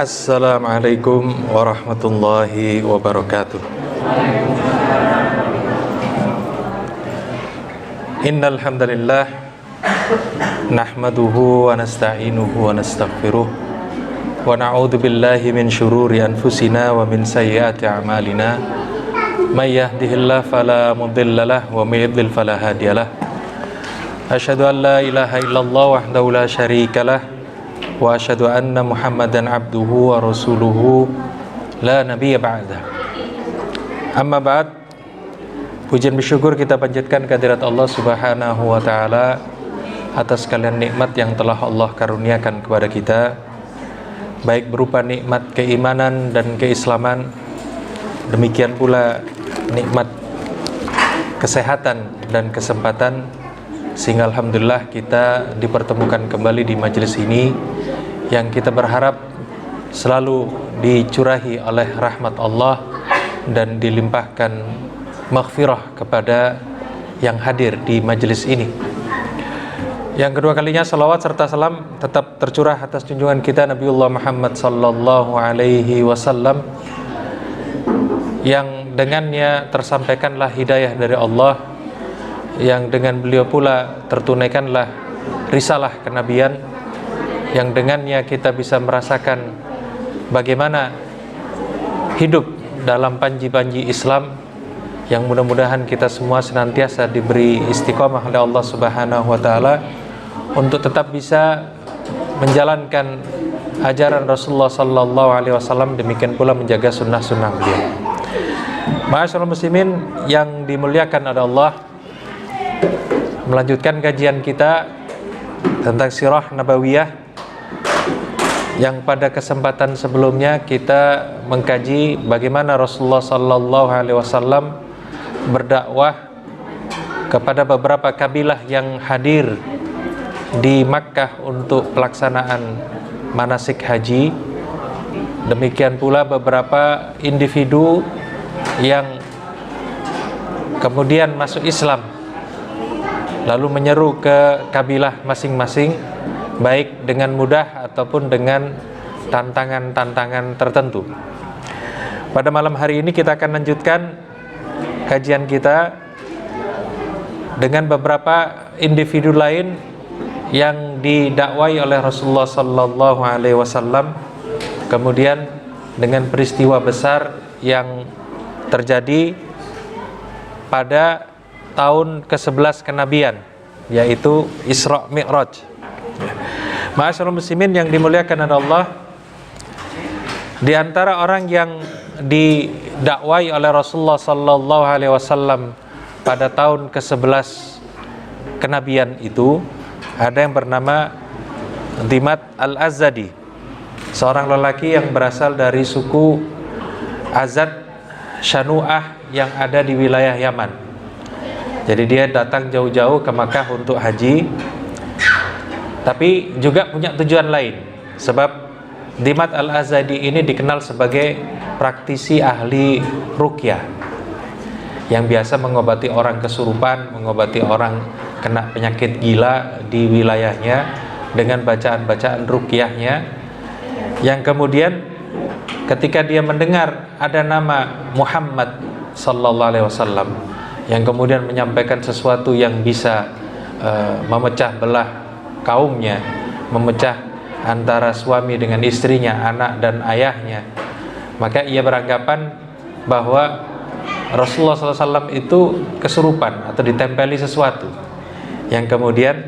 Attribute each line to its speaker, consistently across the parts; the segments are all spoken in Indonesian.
Speaker 1: Assalamualaikum warahmatullahi wabarakatuh. Innal hamdalillah nahmaduhu wa nasta'inuhu wa nastaghfiruh wa na'udzu billahi min syururi anfusina wa min sayyiati a'malina. May yahdihillahu fala mudhillalah wa may yudlil fala hadiyalah. Asyhadu an la ilaha illallah wahdahu la syarikalah wa asyhadu anna Muhammadan abduhu wa rasuluhu la nabiyya ba'dah. Amma ba'd. Pujian bersyukur kita panjatkan kehadirat Allah Subhanahu wa taala atas sekalian nikmat yang telah Allah karuniakan kepada kita, baik berupa nikmat keimanan dan keislaman, demikian pula nikmat kesehatan dan kesempatan, sehingga alhamdulillah kita dipertemukan kembali di majelis ini yang kita berharap selalu dicurahi oleh rahmat Allah dan dilimpahkan maghfirah kepada yang hadir di majelis ini. Yang kedua kalinya salawat serta salam tetap tercurah atas junjungan kita Nabiullah Muhammad sallallahu alaihi wasallam, yang dengannya tersampaikanlah hidayah dari Allah, yang dengan beliau pula tertunaikanlah risalah kenabian, yang dengannya kita bisa merasakan bagaimana hidup dalam panji-panji Islam, yang mudah-mudahan kita semua senantiasa diberi istiqomah oleh Allah Subhanahu wa taala untuk tetap bisa menjalankan ajaran Rasulullah sallallahu alaihi wasallam, demikian pula menjaga sunnah-sunnah beliau. Ma'asyiral muslimin yang dimuliakan oleh Allah, melanjutkan kajian kita tentang sirah nabawiyah, yang pada kesempatan sebelumnya kita mengkaji bagaimana Rasulullah sallallahu alaihi wasallam berdakwah kepada beberapa kabilah yang hadir di Makkah untuk pelaksanaan manasik haji. Demikian pula beberapa individu yang kemudian masuk Islam lalu menyeru ke kabilah masing-masing, baik dengan mudah ataupun dengan tantangan-tantangan tertentu. Pada malam hari ini kita akan lanjutkan kajian kita dengan beberapa individu lain yang didakwai oleh Rasulullah sallallahu alaihi wasallam, kemudian dengan peristiwa besar yang terjadi pada tahun ke-11 kenabian, yaitu Isra Mi'raj. Ma'asyiral muslimin yang dimuliakan oleh Allah, di antara orang yang didakwai oleh Rasulullah sallallahu alaihi wasallam pada tahun ke-11 kenabian itu ada yang bernama Dimat Al-Azadi, seorang lelaki yang berasal dari suku Azad Shanu'ah yang ada di wilayah Yaman. Jadi dia datang jauh-jauh ke Makkah untuk haji, tapi juga punya tujuan lain. Sebab Dimat Al-Azadi ini dikenal sebagai praktisi ahli ruqyah, yang biasa mengobati orang kesurupan, mengobati orang kena penyakit gila di wilayahnya dengan bacaan-bacaan ruqyahnya, yang kemudian ketika dia mendengar ada nama Muhammad sallallahu alaihi wasallam yang kemudian menyampaikan sesuatu yang bisa memecah belah kaumnya, memecah antara suami dengan istrinya, anak dan ayahnya, maka ia beranggapan bahwa Rasulullah SAW itu kesurupan atau ditempeli sesuatu, yang kemudian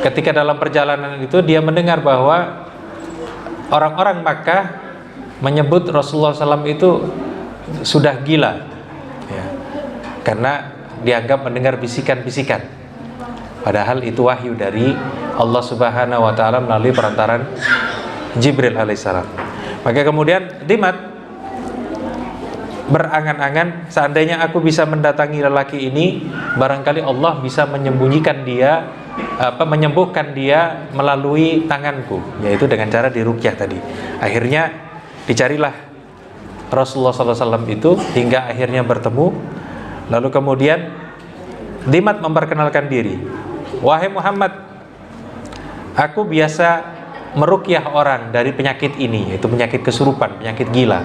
Speaker 1: ketika dalam perjalanan itu dia mendengar bahwa orang-orang Makkah menyebut Rasulullah SAW itu sudah gila, ya, karena dianggap mendengar bisikan-bisikan, padahal itu wahyu dari Allah Subhanahu wa taala melalui perantaran Jibril alaihissalam. Maka kemudian Dimat berangan-angan, seandainya aku bisa mendatangi lelaki ini, barangkali Allah bisa menyembunyikan dia, menyembuhkan dia melalui tanganku, yaitu dengan cara diruqyah tadi. Akhirnya dicarilah Rasulullah SAW itu hingga akhirnya bertemu. Lalu kemudian Dimat memperkenalkan diri, wahai Muhammad, aku biasa meruqyah orang dari penyakit ini, yaitu penyakit kesurupan, penyakit gila,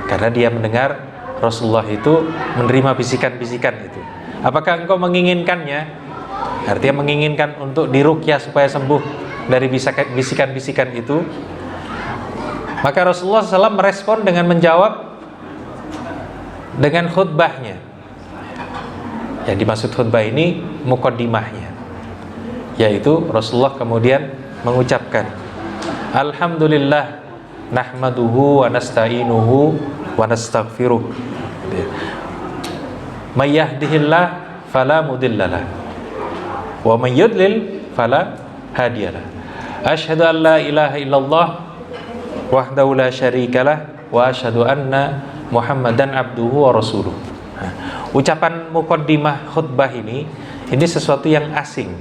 Speaker 1: karena dia mendengar Rasulullah itu menerima bisikan-bisikan itu. Apakah engkau menginginkannya? Artinya menginginkan untuk diruqyah supaya sembuh dari bisikan-bisikan itu. Maka Rasulullah SAW merespon dengan menjawab dengan khutbahnya. Yang dimaksud khutbah ini muqaddimahnya, yaitu Rasulullah kemudian mengucapkan, Alhamdulillah nahmaduhu wa nasta'inuhu wa nastaghfiruh, may yahdihillah fala mudhillalah wa may yudlil fala hadiyalah, asyhadu an la ilaha illallah wahdahu la syarikalah wa asyhadu anna Muhammadan abduhu wa rasuluh. Ucapan muqaddimah khutbah ini sesuatu yang asing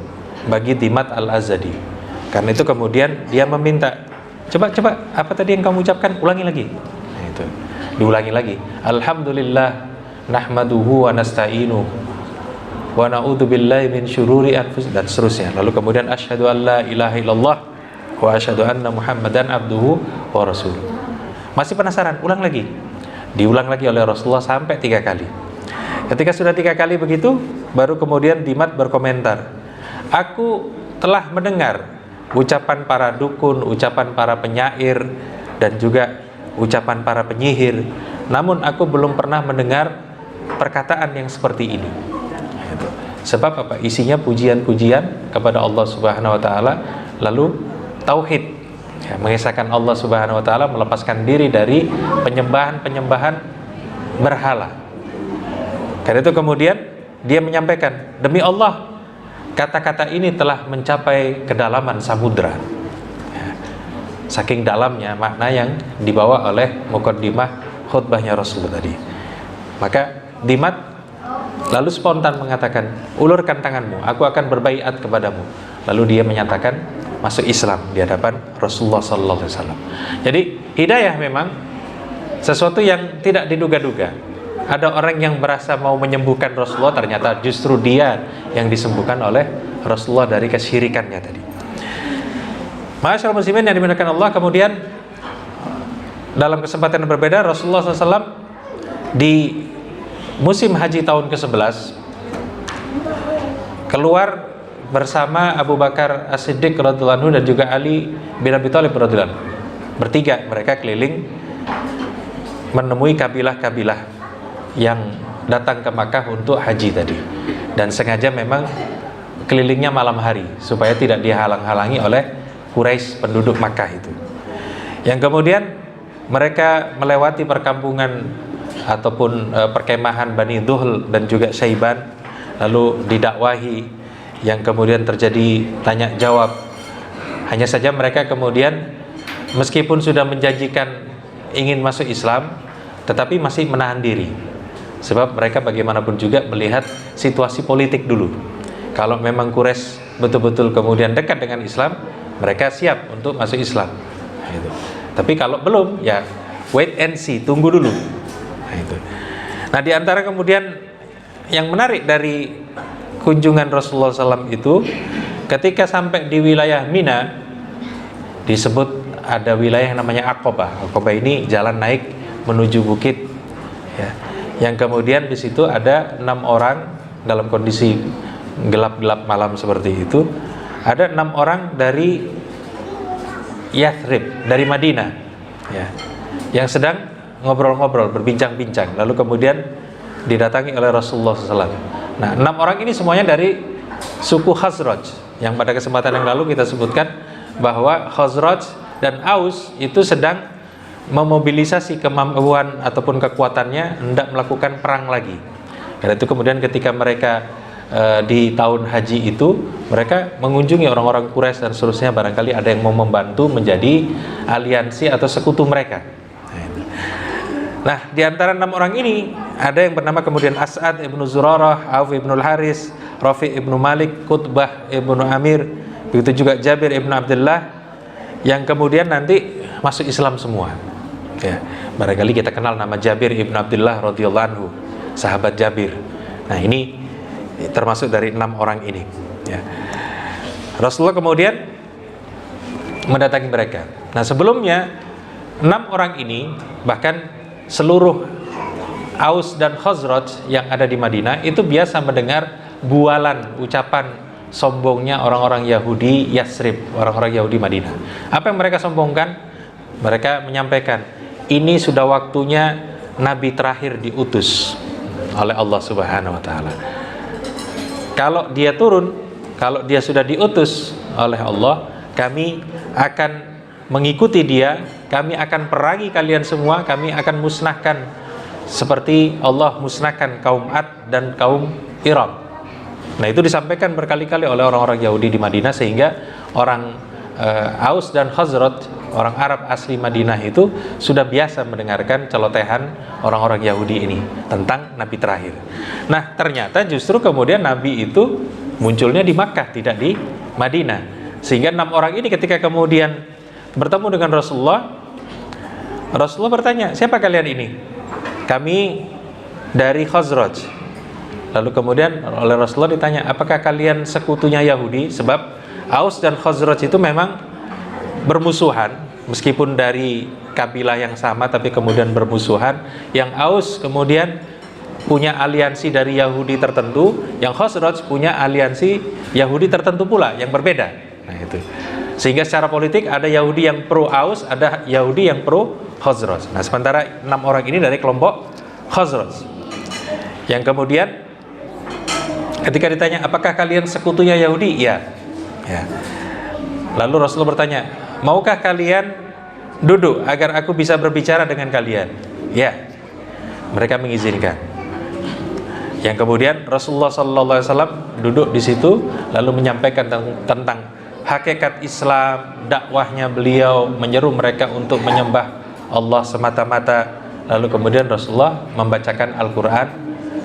Speaker 1: bagi Dimat Al-Azadi. Karena itu kemudian dia meminta, coba apa tadi yang kamu ucapkan, ulangi lagi. Nah, itu diulangi lagi. Alhamdulillah nahmaduhu wa nasta'inu wa na'udzu billahi min syururi anfusina, dan seterusnya. Lalu kemudian asyhadu an la ilaha illallah wa asyhadu anna Muhammadan abduhu wa rasuluh. Masih penasaran? Ulang lagi. Diulang lagi oleh Rasulullah sampai 3 kali. Ketika sudah 3 kali begitu, baru kemudian Dimat berkomentar, aku telah mendengar ucapan para dukun, ucapan para penyair, dan juga ucapan para penyihir, namun aku belum pernah mendengar perkataan yang seperti ini. Sebab apa? Isinya pujian-pujian kepada Allah Subhanahu wa taala, lalu tauhid, mengesahkan Allah Subhanahu wa taala, melepaskan diri dari penyembahan-penyembahan berhala. Karena itu kemudian dia menyampaikan, demi Allah, kata-kata ini telah mencapai kedalaman samudra. Saking dalamnya makna yang dibawa oleh muqaddimah khutbahnya Rasulullah tadi. Maka Dimat lalu spontan mengatakan, ulurkan tanganmu, aku akan berbaiat kepadamu. Lalu dia menyatakan masuk Islam di hadapan Rasulullah SAW. Jadi hidayah memang sesuatu yang tidak diduga-duga. Ada orang yang berasa mau menyembuhkan Rasulullah, ternyata justru dia yang disembuhkan oleh Rasulullah dari kesyirikannya tadi. Ma'asyiral muslimin yang dimuliakan Allah, kemudian dalam kesempatan yang berbeda Rasulullah SAW di musim haji tahun ke-11 keluar bersama Abu Bakar As-Siddiq radhiyallahu anhu dan juga Ali bin Abi Thalib radhiyallahu anhu. Bertiga mereka keliling menemui kabilah-kabilah yang datang ke Makkah untuk haji tadi, dan sengaja memang kelilingnya malam hari supaya tidak dihalang-halangi oleh Quraisy penduduk Makkah itu. Yang kemudian mereka melewati perkampungan ataupun perkemahan Bani Dhuhl dan juga Syaiban, lalu didakwahi, yang kemudian terjadi tanya jawab. Hanya saja mereka kemudian meskipun sudah menjanjikan ingin masuk Islam, tetapi masih menahan diri, sebab mereka bagaimanapun juga melihat situasi politik dulu. Kalau memang Quraisy betul-betul kemudian dekat dengan Islam, mereka siap untuk masuk Islam. Gitu. Tapi kalau belum, ya wait and see, tunggu dulu. Nah, di antara kemudian yang menarik dari kunjungan Rasulullah SAW itu, ketika sampai di wilayah Mina, disebut ada wilayah yang namanya Aqabah. Aqabah ini jalan naik menuju bukit, ya. Yang kemudian di situ ada 6 orang dalam kondisi gelap-gelap malam seperti itu. Ada 6 orang dari Yathrib, dari Madinah, ya, yang sedang ngobrol-ngobrol, berbincang-bincang. Lalu kemudian didatangi oleh Rasulullah SAW. Nah, 6 orang ini semuanya dari suku Khazraj, yang pada kesempatan yang lalu kita sebutkan bahwa Khazraj dan Aus itu sedang memobilisasi kemampuan ataupun kekuatannya hendak melakukan perang lagi. Karena itu kemudian ketika mereka di tahun haji itu, mereka mengunjungi orang-orang Quraisy dan seterusnya, barangkali ada yang mau membantu menjadi aliansi atau sekutu mereka. Nah, di antara 6 orang ini ada yang bernama kemudian As'ad ibnu Zurarah, Auf ibnu Al-Haris, Rafi ibnu Malik, Qutbah ibnu Amir, begitu juga Jabir ibnu Abdullah, yang kemudian nanti masuk Islam semua. Ya, barangkali kita kenal nama Jabir ibnu Abdullah radhiyallahu anhu, sahabat Jabir. Nah, ini termasuk dari 6 orang ini. Ya. Rasulullah kemudian mendatangi mereka. Nah, sebelumnya 6 orang ini, bahkan seluruh Aus dan Khazraj yang ada di Madinah itu biasa mendengar bualan ucapan sombongnya orang-orang Yahudi Yasrib, orang-orang Yahudi Madinah. Apa yang mereka sombongkan? Mereka menyampaikan, ini sudah waktunya Nabi terakhir diutus oleh Allah Subhanahu wa Ta'ala. Kalau dia turun, kalau dia sudah diutus oleh Allah, kami akan mengikuti dia, kami akan perangi kalian semua, kami akan musnahkan seperti Allah musnahkan kaum Ad dan kaum Iram. Nah, itu disampaikan berkali-kali oleh orang-orang Yahudi di Madinah, sehingga orang Aus dan Khazraj, orang Arab asli Madinah itu sudah biasa mendengarkan celotehan orang-orang Yahudi ini tentang Nabi terakhir. Nah, ternyata justru kemudian Nabi itu munculnya di Makkah, tidak di Madinah. Sehingga 6 orang ini ketika kemudian bertemu dengan Rasulullah, Rasulullah bertanya, siapa kalian ini? Kami dari Khazraj. Lalu kemudian oleh Rasulullah ditanya, apakah kalian sekutunya Yahudi? Sebab Aus dan Khazraj itu memang bermusuhan, meskipun dari kabilah yang sama tapi kemudian bermusuhan. Yang Aus kemudian punya aliansi dari Yahudi tertentu, yang Khazraj punya aliansi Yahudi tertentu pula yang berbeda. Nah, itu. Sehingga secara politik ada Yahudi yang pro Aus, ada Yahudi yang pro Khazraj. Nah, sementara 6 orang ini dari kelompok Khazraj. Yang kemudian ketika ditanya, apakah kalian sekutunya Yahudi? Iya. Ya. Lalu Rasulullah bertanya, maukah kalian duduk agar aku bisa berbicara dengan kalian? Ya. Mereka mengizinkan. Yang kemudian Rasulullah SAW duduk di situ lalu menyampaikan tentang hakikat Islam, dakwahnya beliau, menyeru mereka untuk menyembah Allah semata-mata. Lalu kemudian Rasulullah membacakan Al-Quran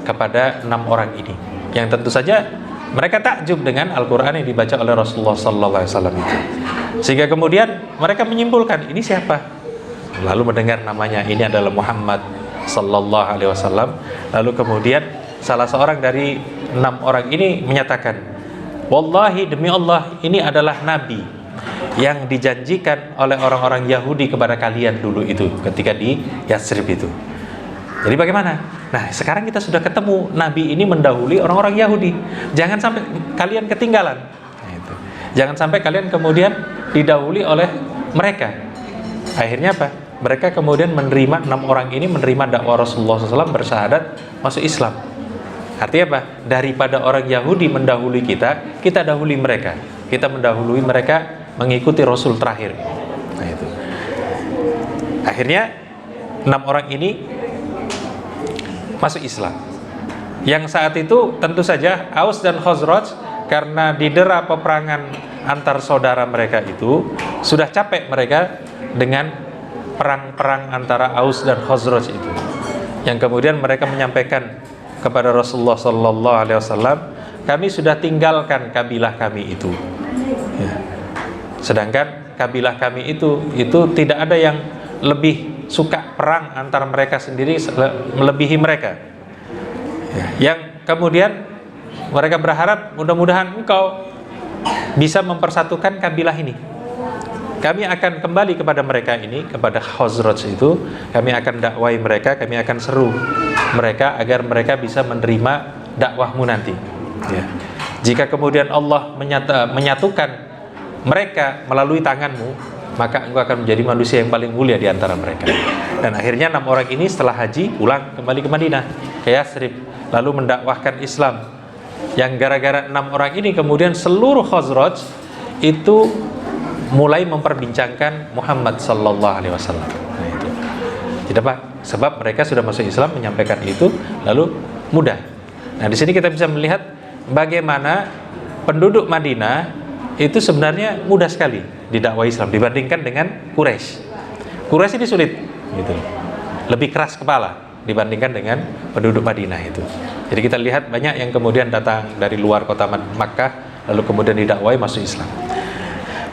Speaker 1: kepada 6 orang ini, yang tentu saja mereka takjub dengan Al-Quran yang dibaca oleh Rasulullah SAW itu. Sehingga kemudian mereka menyimpulkan, ini siapa? Lalu mendengar namanya, ini adalah Muhammad SAW. Lalu kemudian salah seorang dari 6 orang ini menyatakan, wallahi, demi Allah, ini adalah Nabi yang dijanjikan oleh orang-orang Yahudi kepada kalian dulu itu, ketika di Yasrib itu. Jadi bagaimana? Nah, sekarang kita sudah ketemu, Nabi ini mendahului orang-orang Yahudi. Jangan sampai kalian ketinggalan. Nah, itu. Jangan sampai kalian kemudian didahului oleh mereka. Akhirnya apa? Mereka kemudian menerima, 6 orang ini menerima dakwah Rasulullah SAW, bersyahadat masuk Islam. Artinya apa? Daripada orang Yahudi mendahului kita, kita dahului mereka. Kita mendahului mereka mengikuti Rasul terakhir. Nah, itu. Akhirnya 6 orang ini masuk Islam. Yang saat itu tentu saja Aus dan Khazraj, karena didera peperangan antar saudara mereka itu, sudah capek mereka dengan perang-perang antara Aus dan Khazraj itu. Yang kemudian mereka menyampaikan kepada Rasulullah SAW, kami sudah tinggalkan kabilah kami itu. Ya. Sedangkan kabilah kami itu tidak ada yang lebih suka perang antar mereka sendiri melebihi mereka. Ya. Yang kemudian mereka berharap mudah-mudahan engkau bisa mempersatukan kabilah ini. Kami akan kembali kepada mereka ini, kepada Khazraj itu, kami akan dakwai mereka, kami akan seru mereka agar mereka bisa menerima dakwahmu nanti. Ya. Jika kemudian Allah menyatukan mereka melalui tanganmu, maka engkau akan menjadi manusia yang paling mulia di antara mereka. Dan akhirnya 6 orang ini setelah haji pulang kembali ke Madinah, ke Yasrib, lalu mendakwahkan Islam. Yang gara-gara 6 orang ini kemudian seluruh Khazraj itu mulai memperbincangkan Muhammad sallallahu alaihi wasallam. Nah, itu. Tidak Pak, sebab mereka sudah masuk Islam, menyampaikan itu lalu mudah. Nah, di sini kita bisa melihat bagaimana penduduk Madinah itu sebenarnya mudah sekali didakwai Islam dibandingkan dengan Quraisy. Quraisy ini sulit gitu. Lebih keras kepala dibandingkan dengan penduduk Madinah itu. Jadi kita lihat banyak yang kemudian datang dari luar kota Makkah lalu kemudian didakwai masuk Islam.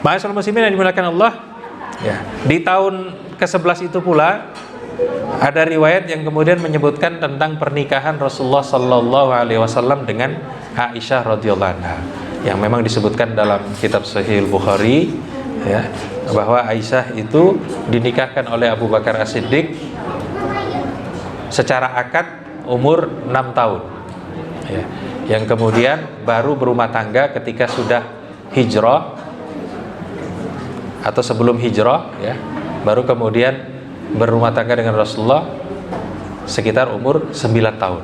Speaker 1: Ma'asyiral muslimin yang dimuliakan Allah, ya, di tahun ke-11 itu pula ada riwayat yang kemudian menyebutkan tentang pernikahan Rasulullah sallallahu alaihi wasallam dengan Aisyah radhiyallahu anha, yang memang disebutkan dalam kitab Sahih Bukhari, ya, bahwa Aisyah itu dinikahkan oleh Abu Bakar As-Siddiq secara akad umur 6 tahun ya, yang kemudian baru berumah tangga ketika sudah hijrah atau sebelum hijrah ya, baru kemudian berumah tangga dengan Rasulullah sekitar umur 9 tahun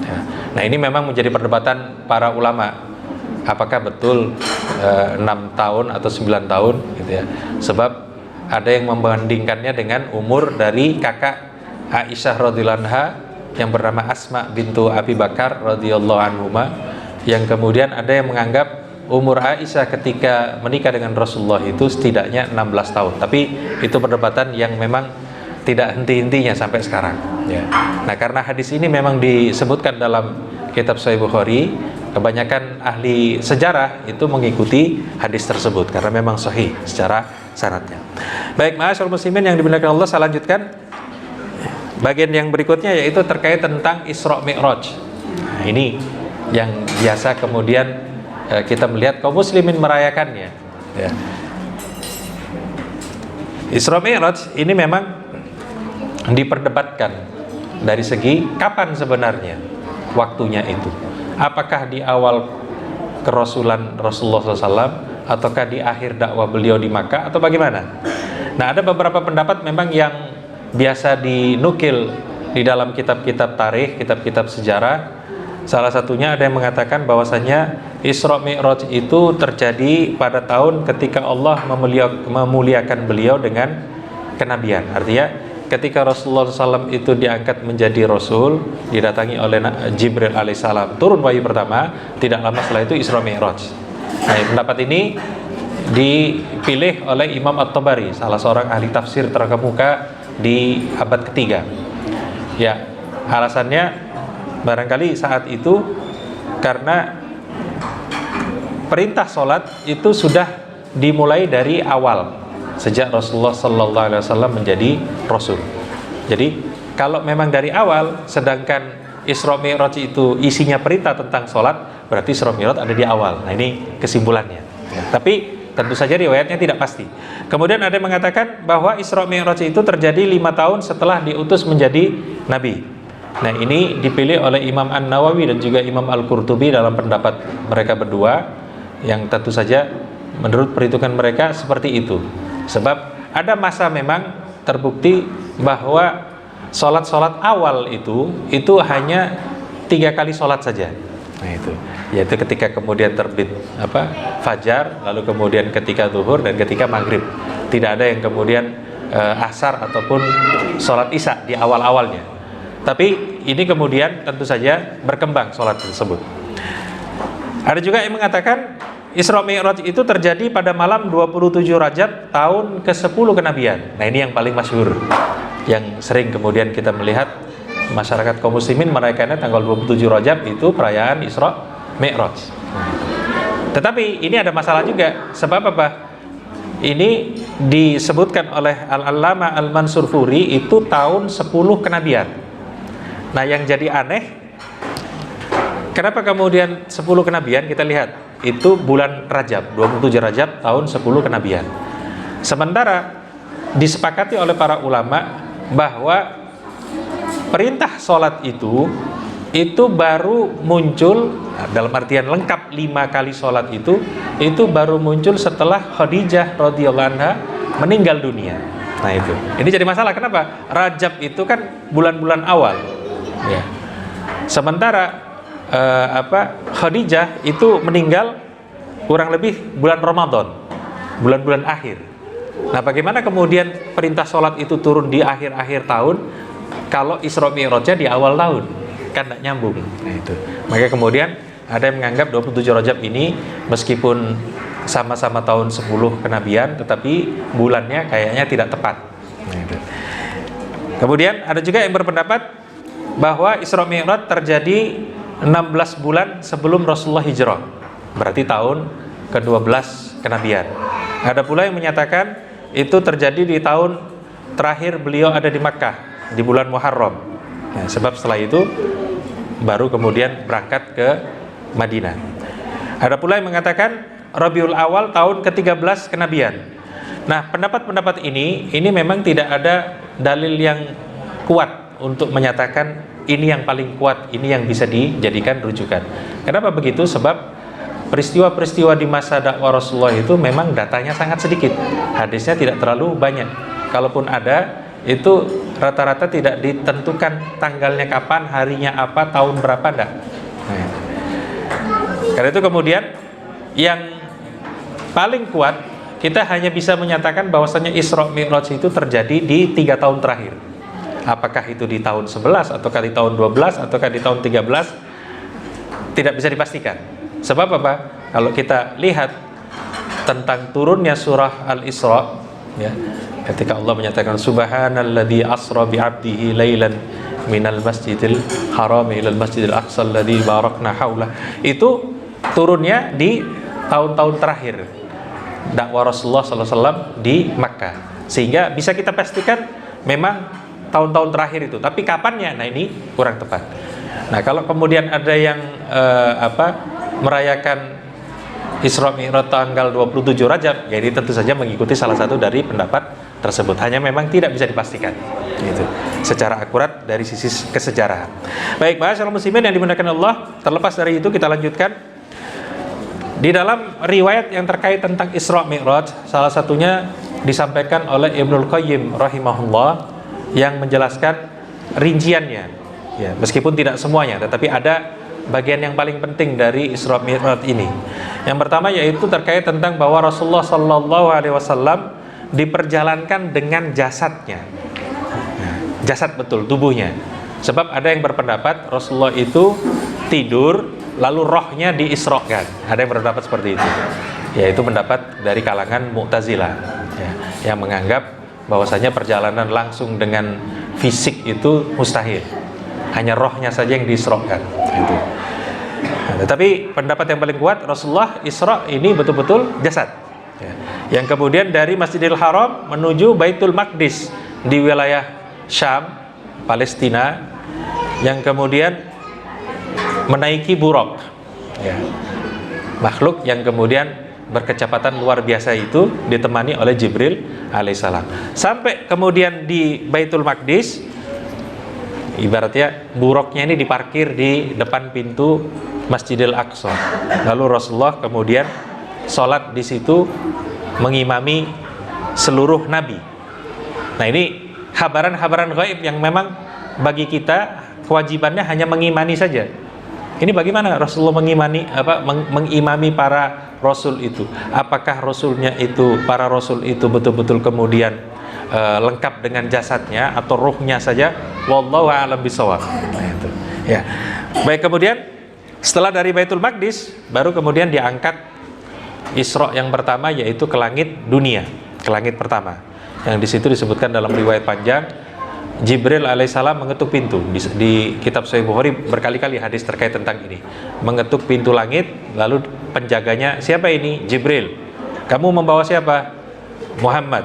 Speaker 1: ya. Nah, ini memang menjadi perdebatan para ulama, apakah betul 6 tahun atau 9 tahun gitu ya. Sebab ada yang membandingkannya dengan umur dari kakak Aisyah radhiyallahu anha yang bernama Asma bintu Abi Bakar radhiyallahu anhuma, yang kemudian ada yang menganggap umur Aisyah ketika menikah dengan Rasulullah itu setidaknya 16 tahun. Tapi itu perdebatan yang memang tidak henti-hentinya sampai sekarang ya. Nah, karena hadis ini memang disebutkan dalam kitab Sahih Bukhari, kebanyakan ahli sejarah itu mengikuti hadis tersebut karena memang sahih secara sanadnya. Baik, ma'asyiral muslimin yang dimuliakan Allah, saya lanjutkan bagian yang berikutnya, yaitu terkait tentang Isra Mi'raj. Nah, ini yang biasa kemudian kita melihat kaum muslimin merayakannya ya. Isra Mi'raj ini memang diperdebatkan dari segi kapan sebenarnya waktunya itu. Apakah di awal kerasulan Rasulullah SAW ataukah di akhir dakwah beliau di Makkah atau bagaimana? Nah, ada beberapa pendapat memang yang biasa dinukil di dalam kitab-kitab tarikh, kitab-kitab sejarah. Salah satunya ada yang mengatakan bahwasanya Isra Mi'raj itu terjadi pada tahun ketika Allah memuliakan beliau dengan kenabian. Artinya ketika Rasulullah SAW itu diangkat menjadi Rasul, didatangi oleh Jibril alaihissalam, turun wahyu pertama, tidak lama setelah itu Isra Mi'raj. Nah, pendapat ini dipilih oleh Imam At-Tabari, salah seorang ahli tafsir terkemuka di abad ketiga. Ya, alasannya barangkali saat itu karena perintah sholat itu sudah dimulai dari awal sejak Rasulullah Sallallahu Alaihi Wasallam menjadi Rasul. Jadi kalau memang dari awal, sedangkan Isra Mi'raj itu isinya perintah tentang sholat, berarti Isra Mi'raj ada di awal. Nah, ini kesimpulannya ya. Tapi tentu saja riwayatnya tidak pasti. Kemudian ada yang mengatakan bahwa Isra Mi'raj itu terjadi 5 tahun setelah diutus menjadi Nabi. Nah, ini dipilih oleh Imam An-Nawawi dan juga Imam Al-Qurtubi dalam pendapat mereka berdua, yang tentu saja menurut perhitungan mereka seperti itu. Sebab ada masa memang terbukti bahwa sholat-sholat awal itu hanya 3 kali sholat saja. Nah, itu yaitu ketika kemudian terbit fajar, lalu kemudian ketika zuhur dan ketika maghrib. Tidak ada yang kemudian asar ataupun sholat isya di awal-awalnya. Tapi ini kemudian tentu saja berkembang sholat tersebut. Ada juga yang mengatakan Isra Mi'raj itu terjadi pada malam 27 Rajab tahun ke-10 kenabian. Nah, ini yang paling masyhur, yang sering kemudian kita melihat masyarakat kaum muslimin merayakannya tanggal 27 Rajab, itu perayaan Isra Mi'raj. Tetapi ini ada masalah juga. Sebab apa? Ini disebutkan oleh Al-Allamah Al-Mansur Furi itu tahun 10 kenabian. Nah, yang jadi aneh, kenapa kemudian 10 kenabian? Kita lihat itu bulan Rajab, 27 Rajab tahun 10 kenabian. Sementara disepakati oleh para ulama bahwa perintah sholat itu baru muncul, dalam artian lengkap 5 kali sholat itu baru muncul setelah Khadijah radhiyallahu anha meninggal dunia. Nah, itu ini jadi masalah. Kenapa? Rajab itu kan bulan-bulan awal ya. Sementara Khadijah itu meninggal kurang lebih bulan Ramadan, bulan-bulan akhir. Nah, bagaimana kemudian perintah sholat itu turun di akhir-akhir tahun kalau Isra Mi'rajnya di awal tahun? Kan tidak nyambung. Nah, itu. Maka kemudian ada yang menganggap 27 Rajab ini meskipun sama-sama tahun 10 kenabian, tetapi bulannya kayaknya tidak tepat. Nah, itu. Kemudian ada juga yang berpendapat bahwa Isra Mi'raj terjadi 16 bulan sebelum Rasulullah hijrah, berarti tahun ke-12 kenabian. Ada pula yang menyatakan itu terjadi di tahun terakhir beliau ada di Makkah, di bulan Muharram. Nah, sebab setelah itu baru kemudian berangkat ke Madinah. Ada pula yang mengatakan Rabiul Awal tahun ke-13 kenabian. Nah, pendapat-pendapat ini memang tidak ada dalil yang kuat untuk menyatakan ini yang paling kuat, ini yang bisa dijadikan rujukan. Kenapa begitu? Sebab peristiwa-peristiwa di masa dakwah Rasulullah itu memang datanya sangat sedikit, hadisnya tidak terlalu banyak. Kalaupun ada, itu rata-rata tidak ditentukan tanggalnya kapan, harinya apa, tahun berapa, enggak. Nah, karena itu kemudian yang paling kuat, kita hanya bisa menyatakan bahwasanya Isra Mi'raj itu terjadi di 3 tahun terakhir. Apakah itu di tahun 11, ataukah di tahun 12, ataukah di tahun 13, tidak bisa dipastikan. Sebab apa? Kalau kita lihat tentang turunnya surah Al-Isra, ya, ketika Allah menyatakan subhanalladzi asra bi'abdihi lailan minal masjidil haram ilal masjidil aqsa alladzi barakna haulah, itu turunnya di tahun-tahun terakhir dakwah Rasulullah SAW di Makkah, sehingga bisa kita pastikan memang tahun-tahun terakhir itu. Tapi kapannya? Nah, ini kurang tepat. Nah, kalau kemudian ada yang merayakan Isra Mi'raj tanggal 27 Rajab, ya ini tentu saja mengikuti salah satu dari pendapat tersebut. Hanya memang tidak bisa dipastikan gitu secara akurat dari sisi kesejarahan. Baik, ma'asyiral muslimin yang dimuliakan Allah, terlepas dari itu kita lanjutkan. Di dalam riwayat yang terkait tentang Isra Mi'raj, salah satunya disampaikan oleh Ibnul Qayyim rahimahullah yang menjelaskan rinciannya. Ya, meskipun tidak semuanya, tetapi ada bagian yang paling penting dari Isra Mi'raj ini. Yang pertama yaitu terkait tentang bahwa Rasulullah Sallallahu Alaihi Wasallam diperjalankan dengan jasadnya, jasad betul, tubuhnya. Sebab ada yang berpendapat Rasulullah itu tidur lalu rohnya diisrokan. Ada yang berpendapat seperti itu. Yaitu pendapat dari kalangan Mu'tazilah, ya, yang menganggap bahwasanya perjalanan langsung dengan fisik itu mustahil. Hanya rohnya saja yang diisrokan. Gitu. Nah, tetapi pendapat yang paling kuat Rasulullah Isra ini betul-betul jasad. Ya. Yang kemudian dari Masjidil Haram menuju Baitul Maqdis di wilayah Syam, Palestina, yang kemudian menaiki buraq, ya, makhluk yang kemudian berkecepatan luar biasa itu ditemani oleh Jibril alaihissalam. Sampai kemudian di Baitul Maqdis, ibaratnya buraqnya ini diparkir di depan pintu Masjidil Aqsa. Lalu Rasulullah kemudian sholat di situ mengimami seluruh nabi. Nah, ini habaran-habaran gaib yang memang bagi kita kewajibannya hanya mengimani saja. Ini bagaimana Rasulullah mengimami para rasul itu? Apakah rasulnya itu, para rasul itu betul-betul kemudian lengkap dengan jasadnya atau ruhnya saja? Wallahu a'lam bishawab. Nah, itu. Ya. Baik, kemudian setelah dari Baitul Maqdis baru kemudian diangkat Isra yang pertama, yaitu ke langit dunia, ke langit pertama. Yang di situ disebutkan dalam riwayat panjang, Jibril alaihissalam mengetuk pintu. Di kitab Sahih Bukhari berkali-kali hadis terkait tentang ini. Mengetuk pintu langit, lalu penjaganya, siapa ini? Jibril. Kamu membawa siapa? Muhammad.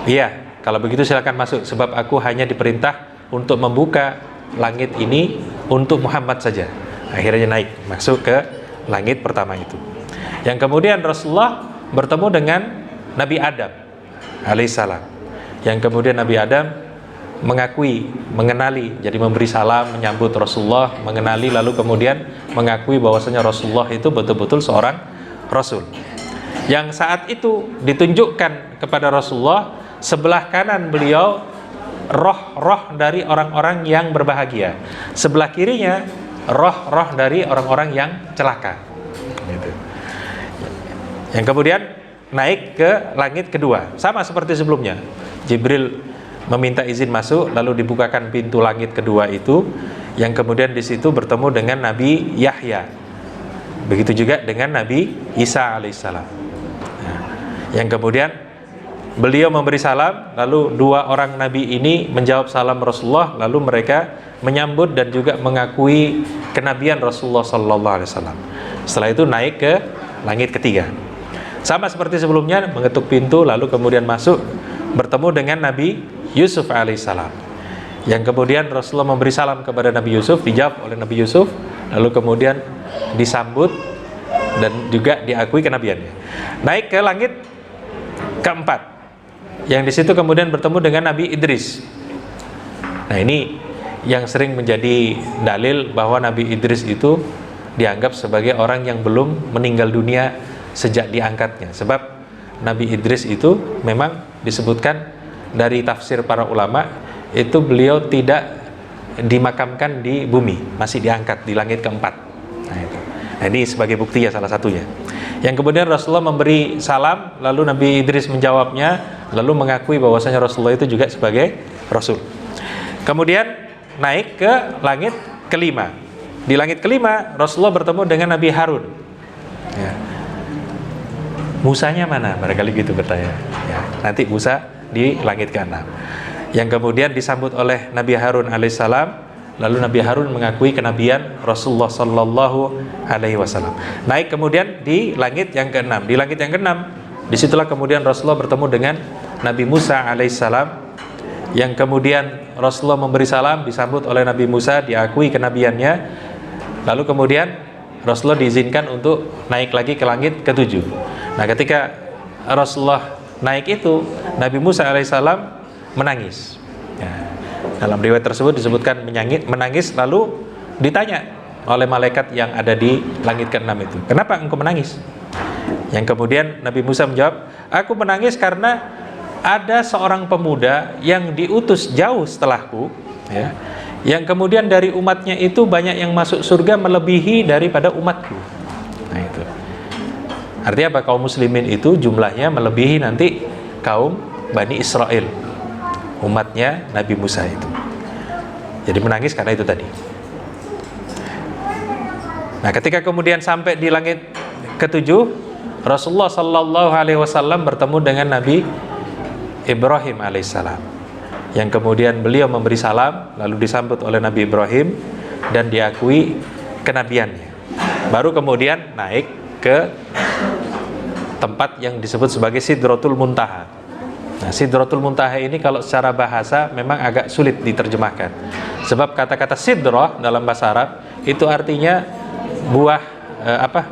Speaker 1: Iya, kalau begitu silakan masuk, sebab aku hanya diperintah untuk membuka langit ini untuk Muhammad saja. Akhirnya naik, masuk ke langit pertama itu. Yang kemudian Rasulullah bertemu dengan Nabi Adam alaihissalam. Yang kemudian Nabi Adam mengakui, mengenali, jadi memberi salam, menyambut Rasulullah, mengenali, lalu kemudian mengakui bahwasanya Rasulullah itu betul-betul seorang Rasul. Yang saat itu ditunjukkan kepada Rasulullah, sebelah kanan beliau roh-roh dari orang-orang yang berbahagia, sebelah kirinya roh-roh dari orang-orang yang celaka. Gitu. Yang kemudian naik ke langit kedua, sama seperti sebelumnya. Jibril meminta izin masuk, lalu dibukakan pintu langit kedua itu, yang kemudian di situ bertemu dengan Nabi Yahya. Begitu juga dengan Nabi Isa alaihissalam. Nah, yang kemudian beliau memberi salam, lalu dua orang Nabi ini menjawab salam Rasulullah, lalu mereka menyambut dan juga mengakui kenabian Rasulullah SAW. Setelah itu naik ke langit ketiga. Sama seperti sebelumnya, mengetuk pintu, lalu kemudian masuk, bertemu dengan Nabi Yusuf alaihissalam. Yang kemudian Rasulullah memberi salam kepada Nabi Yusuf, dijawab oleh Nabi Yusuf, lalu kemudian disambut dan juga diakui kenabiannya. Naik ke langit keempat, yang di situ kemudian bertemu dengan Nabi Idris. Nah, ini yang sering menjadi dalil bahwa Nabi Idris itu dianggap sebagai orang yang belum meninggal dunia sejak diangkatnya. Sebab Nabi Idris itu memang disebutkan dari tafsir para ulama itu beliau tidak dimakamkan di bumi, masih diangkat di langit keempat. Nah, itu. Nah, ini sebagai bukti ya, salah satunya. Yang kemudian Rasulullah memberi salam, lalu Nabi Idris menjawabnya, lalu mengakui bahwasanya Rasulullah itu juga sebagai Rasul. Kemudian naik ke langit kelima. Di langit kelima Rasulullah bertemu dengan Nabi Harun. Ya. Musanya mana? Barangkali gitu bertanya. Ya. Nanti Musa di langit ke-6. Yang kemudian disambut oleh Nabi Harun alaihissalam. Lalu Nabi Harun mengakui kenabian Rasulullah sallallahu alaihi wasallam. Naik kemudian di langit yang ke-6. Di langit yang ke-6, disitulah kemudian Rasulullah bertemu dengan Nabi Musa alaihissalam. Yang kemudian Rasulullah memberi salam, disambut oleh Nabi Musa, diakui kenabiannya. Lalu kemudian Rasulullah diizinkan untuk naik lagi ke langit ke-7. Nah, ketika Rasulullah naik itu, Nabi Musa alaihissalam menangis. Ya. Dalam riwayat tersebut disebutkan menangis, lalu ditanya oleh malaikat yang ada di langit ke-6 itu, kenapa engkau menangis? Yang kemudian Nabi Musa menjawab, aku menangis karena ada seorang pemuda yang diutus jauh setelahku, ya, yang kemudian dari umatnya itu banyak yang masuk surga melebihi daripada umatku. Nah, itu artinya apa? Kaum muslimin itu jumlahnya melebihi nanti kaum Bani Israel, umatnya Nabi Musa itu. Jadi menangis karena itu tadi. Nah, ketika kemudian sampai di langit ke-7, Rasulullah sallallahu alaihi wasallam bertemu dengan Nabi Ibrahim alaihissalam, yang kemudian beliau memberi salam, lalu disambut oleh Nabi Ibrahim dan diakui kenabiannya. Baru kemudian naik ke tempat yang disebut sebagai Sidratul Muntaha. Nah, Sidratul Muntaha ini kalau secara bahasa memang agak sulit diterjemahkan. Sebab kata-kata sidrah dalam bahasa Arab itu artinya buah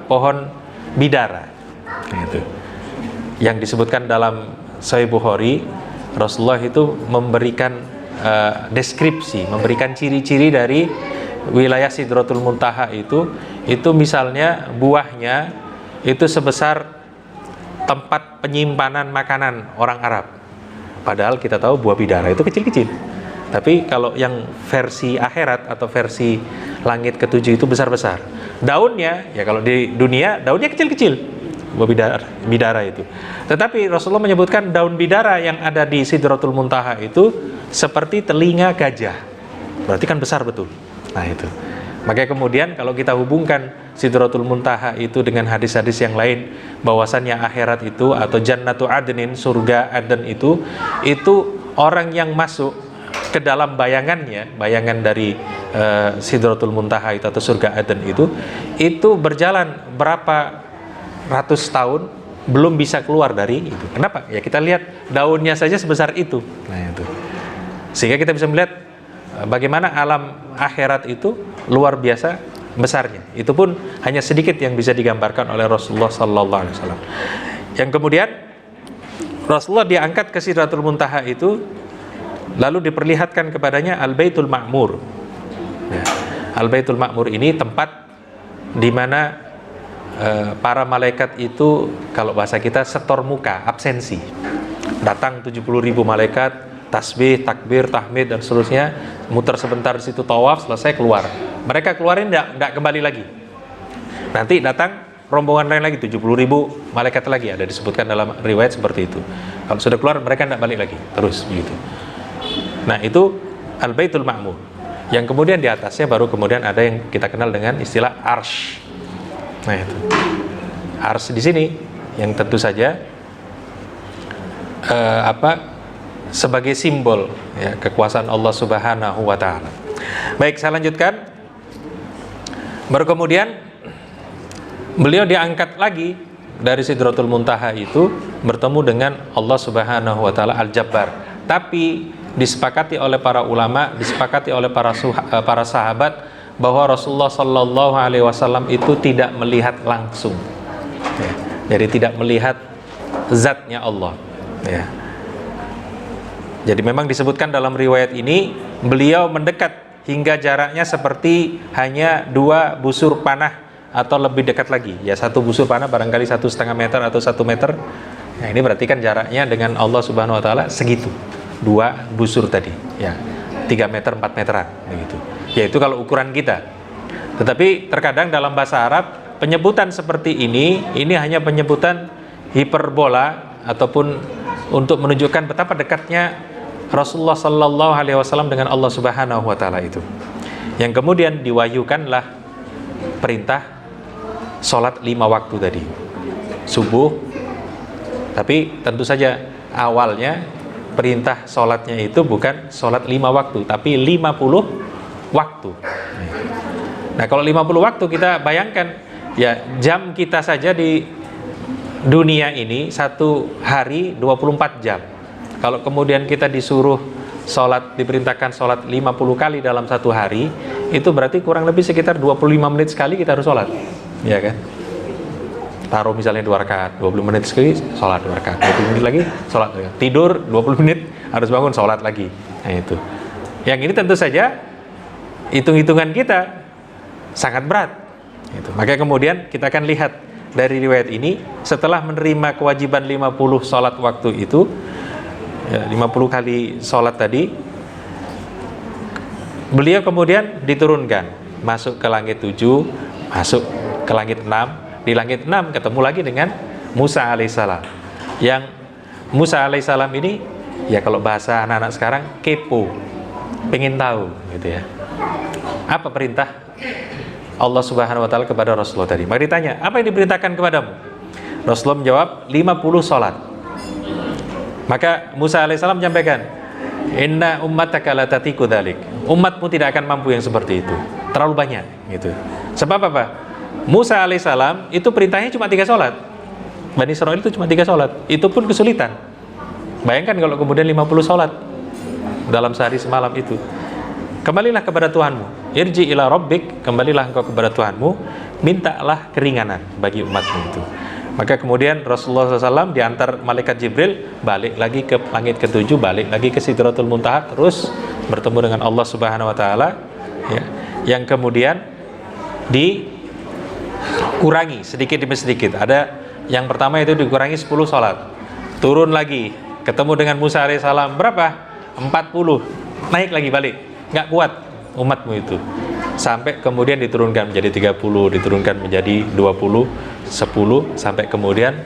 Speaker 1: pohon bidara. Nah, itu. Yang disebutkan dalam Sahih Bukhari, Rasulullah itu memberikan deskripsi, memberikan ciri-ciri dari wilayah Sidratul Muntaha itu misalnya buahnya itu sebesar tempat penyimpanan makanan orang Arab. Padahal kita tahu buah bidara itu kecil-kecil. Tapi kalau yang versi akhirat atau versi langit ke-7 itu besar-besar. Daunnya, ya kalau di dunia daunnya kecil-kecil, buah bidara itu. Tetapi Rasulullah menyebutkan daun bidara yang ada di Sidratul Muntaha itu seperti telinga gajah. Berarti kan besar betul. Nah, itu. Makanya kemudian kalau kita hubungkan Sidratul Muntaha itu dengan hadis-hadis yang lain, bahwasannya akhirat itu atau Jannatu Adnin, surga Aden itu orang yang masuk ke dalam bayangannya, bayangan dari Sidratul Muntaha itu atau surga Aden itu berjalan berapa ratus tahun belum bisa keluar dari itu. Kenapa? Ya kita lihat daunnya saja sebesar itu. Nah, itu. Sehingga kita bisa melihat bagaimana alam akhirat itu luar biasa besarnya. Itu pun hanya sedikit yang bisa digambarkan oleh Rasulullah sallallahu alaihi wasallam. Yang kemudian Rasulullah diangkat ke Sidratul Muntaha itu, lalu diperlihatkan kepadanya Al-Baitul Ma'mur. Ya. Al-Baitul Ma'mur ini tempat di mana para malaikat itu, kalau bahasa kita, setor muka, absensi. Datang 70.000 malaikat, tasbih, takbir, tahmid dan seterusnya, muter sebentar di situ tawaf, selesai keluar. Mereka keluarin enggak kembali lagi. Nanti datang rombongan lain lagi, 70.000 malaikat lagi, ada disebutkan dalam riwayat seperti itu. Kalau sudah keluar mereka enggak balik lagi, terus begitu. Nah, itu Al-Baitul Ma'mur. Yang kemudian di atasnya baru kemudian ada yang kita kenal dengan istilah Arsy. Nah, itu Arsy di sini yang tentu saja sebagai simbol ya, kekuasaan Allah Subhanahu wa taala. Baik, saya lanjutkan. Baru kemudian beliau diangkat lagi dari Sidratul Muntaha itu bertemu dengan Allah Subhanahu wa taala Al-Jabbar. Tapi disepakati oleh para ulama, disepakati oleh para sahabat bahwa Rasulullah sallallahu alaihi wasallam itu tidak melihat langsung. Ya, jadi tidak melihat zatnya Allah. Ya. Jadi memang disebutkan dalam riwayat ini beliau mendekat hingga jaraknya seperti hanya 2 busur panah atau lebih dekat lagi. Ya, 1 busur panah barangkali 1,5 meter atau 1 meter. Nah, ini berarti kan jaraknya dengan Allah Subhanahu wa taala segitu. 2 busur tadi, ya. 3 meter, 4 meteran begitu. Yaitu kalau ukuran kita. Tetapi terkadang dalam bahasa Arab penyebutan seperti ini hanya penyebutan hiperbola ataupun untuk menunjukkan betapa dekatnya Rasulullah sallallahu alaihi wasallam dengan Allah Subhanahu wa taala itu. Yang kemudian diwahyukanlah perintah sholat 5 waktu tadi. Subuh. Tapi tentu saja awalnya perintah sholatnya itu bukan sholat 5 waktu, tapi 50 waktu. Nah, kalau 50 waktu kita bayangkan, ya jam kita saja di dunia ini 1 hari 24 jam. Kalau kemudian kita disuruh sholat, diperintahkan sholat 50 kali dalam 1 hari, itu berarti kurang lebih sekitar 25 menit sekali kita harus sholat, ya kan? Taruh misalnya 2 rakaat, 20 menit sekali sholat 2 rakaat, 20 menit lagi sholat, tidur 20 menit harus bangun sholat lagi. Nah itu, yang ini tentu saja hitung-hitungan kita sangat berat. Itu. Maka kemudian kita akan lihat dari riwayat ini, setelah menerima kewajiban 50 sholat waktu itu, ya, 50 kali sholat tadi, beliau kemudian diturunkan, masuk ke langit 7, masuk ke langit 6. Di langit 6 ketemu lagi dengan Musa alaihissalam. Yang Musa alaihissalam ini, ya kalau bahasa anak-anak sekarang, kepo, pengen tahu gitu ya. Apa perintah Allah Subhanahu wa taala kepada Rasulullah tadi? Maka ditanya, apa yang diperintahkan kepadamu? Rasulullah menjawab, 50 sholat. Maka Musa alaihissalam menyampaikan, inna ummataka la tatiku dzalik. Umatmu tidak akan mampu yang seperti itu. Terlalu banyak gitu. Sebab apa? Musa alaihissalam itu perintahnya cuma 3 sholat. Bani Israil itu cuma 3 sholat. Itu pun kesulitan. Bayangkan kalau kemudian 50 sholat dalam sehari semalam itu. Kembalilah kepada Tuhanmu. Irji ila rabbik, kembalilah engkau kepada Tuhanmu, mintalah keringanan bagi umatmu itu. Maka kemudian Rasulullah SAW diantar malaikat Jibril balik lagi ke langit ke-7, balik lagi ke Sidratul Muntaha, terus bertemu dengan Allah Subhanahu wa taala, ya, yang kemudian dikurangi sedikit demi sedikit. Ada yang pertama itu dikurangi 10 sholat, turun lagi ketemu dengan Musa alaihissalam, berapa? 40, naik lagi balik, nggak kuat umatmu itu, sampai kemudian diturunkan menjadi 30, diturunkan menjadi 20, 10, sampai kemudian